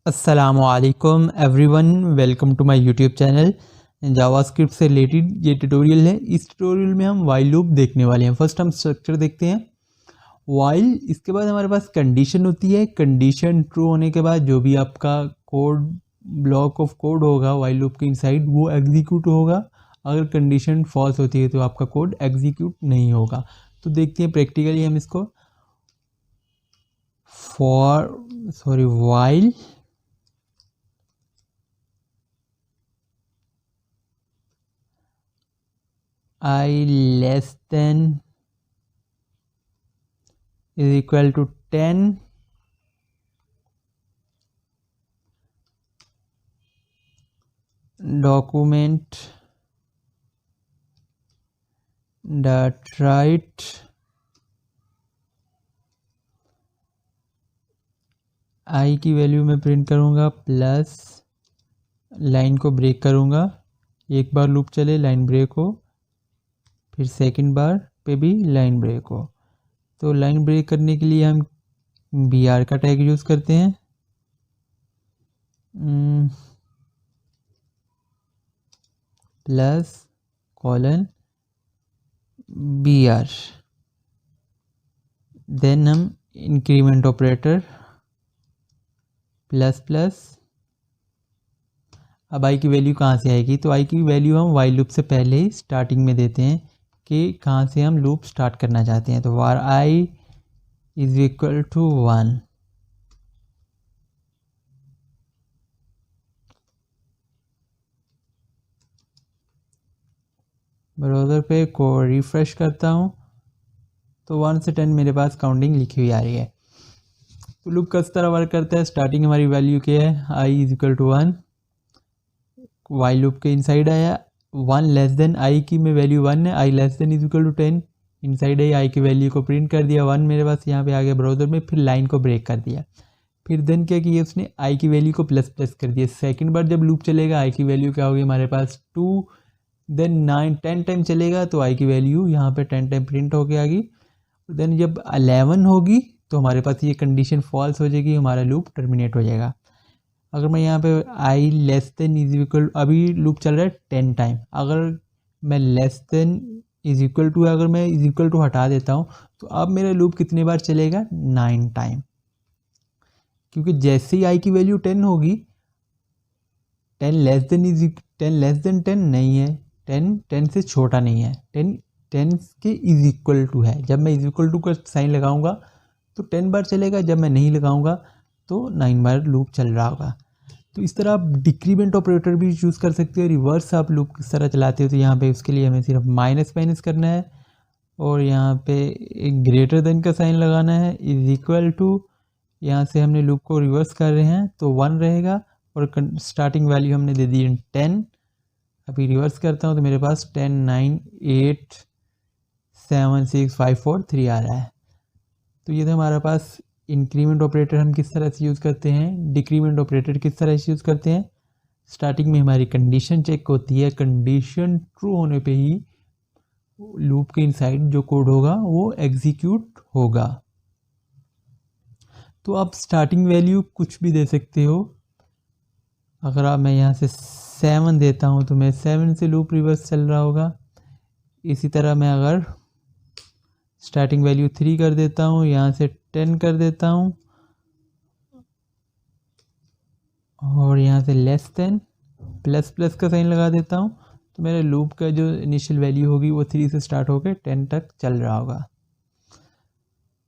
अस्सलामु अलैकुम everyone, welcome to my YouTube channel. JavaScript से रिलेटेड ये ट्यूटोरियल है। इस ट्यूटोरियल में हम वाइल लूप देखने वाले हैं। फर्स्ट हम स्ट्रक्चर देखते हैं वाइल। इसके बाद हमारे पास कंडीशन होती है। कंडीशन ट्रू होने के बाद जो भी आपका कोड ब्लॉक ऑफ कोड होगा वाइल लूप के इनसाइड वो एग्जीक्यूट होगा। अगर कंडीशन फॉल्स होती है तो आपका कोड एग्जीक्यूट नहीं होगा। तो देखते हैं प्रैक्टिकली हम इसको। While I less than is equal to 10 document dot write I की वैल्यू में प्रिंट करूँगा प्लस लाइन को ब्रेक करूँगा। एक बार लूप चले लाइन ब्रेक हो, फिर सेकंड बार पे भी लाइन ब्रेक हो। तो लाइन ब्रेक करने के लिए हम br का टैग यूज़ करते हैं। प्लस कॉलन br, देन हम इंक्रीमेंट ऑपरेटर प्लस प्लस। अब आई की वैल्यू कहाँ से आएगी? तो आई की वैल्यू हम वाइल लूप से पहले ही स्टार्टिंग में देते हैं कि कहाँ से हम लूप स्टार्ट करना चाहते हैं। तो वार आई इज इक्वल टू 1। ब्राउज़र पे को रिफ्रेश करता हूँ तो 1 से 10 मेरे पास काउंटिंग लिखी हुई आ रही है। तो लूप किस तरह वर्क करता है? स्टार्टिंग हमारी वैल्यू क्या है? I is equal to 1। While loop के इनसाइड आया 1 लेस देन आई की में वैल्यू 1 है, I less than is equal to 10। Inside I की वैल्यू को प्रिंट कर दिया 1 मेरे पास यहाँ पे आ गया ब्राउज़र में। फिर लाइन को ब्रेक कर दिया। फिर देन क्या किया उसने? आई की वैल्यू को प्लस प्लस कर दिया। सेकंड बार जब लूप चलेगा आई की वैल्यू क्या होगी हमारे पास 2, देन 9 10 टाइम चलेगा तो आई की वैल्यू यहाँ पे 10 टाइम प्रिंट होके आ गई। देन जब 11 होगी तो हमारे पास ये कंडीशन फॉल्स हो जाएगी, हमारा लूप टर्मिनेट हो जाएगा। अगर मैं यहाँ पे I less than is equal, अभी लूप चल रहा है 10 टाइम, अगर मैं less than is equal to, अगर मैं इज इक्वल टू हटा देता हूँ तो अब मेरा लूप कितने बार चलेगा? 9 टाइम। क्योंकि जैसे ही आई की वैल्यू 10 होगी, 10 लेस देन 10 नहीं है, 10 से छोटा नहीं है, 10 के इज इक्वल टू है। जब मैं इज इक्वल टू का साइन लगाऊंगा तो 10 बार चलेगा, जब मैं नहीं लगाऊंगा तो 9 बार लूप चल रहा होगा। तो इस तरह आप डिक्रीमेंट ऑपरेटर भी यूज़ कर सकते हो। रिवर्स आप लूप किस तरह चलाते हो तो यहाँ पे उसके लिए हमें सिर्फ माइनस माइनस करना है और यहाँ पे एक ग्रेटर देन का साइन लगाना है, इज इक्वल टू। यहाँ से हमने लूप को रिवर्स कर रहे हैं तो 1 रहेगा और स्टार्टिंग वैल्यू हमने दे दी 10। अभी रिवर्स करता हूँ तो मेरे पास 10 9 8 7 6 5 4 3 आ रहा है। तो ये था हमारे पास इंक्रीमेंट ऑपरेटर हम किस तरह से यूज़ करते हैं, डिक्रीमेंट ऑपरेटर किस तरह से यूज़ करते हैं। स्टार्टिंग में हमारी कंडीशन चेक होती है, कंडीशन ट्रू होने पे ही लूप के इनसाइड जो कोड होगा वो एग्जीक्यूट होगा। तो आप स्टार्टिंग वैल्यू कुछ भी दे सकते हो। अगर आप मैं यहाँ से 7 देता हूँ तो मैं 7 से लूप रिवर्स चल रहा होगा। इसी तरह मैं अगर स्टार्टिंग वैल्यू 3 कर देता हूँ, यहाँ से 10 कर देता हूँ और यहाँ से लेस देन प्लस प्लस का साइन लगा देता हूँ तो मेरे लूप का जो इनिशियल वैल्यू होगी वो 3 से स्टार्ट होकर 10 तक चल रहा होगा।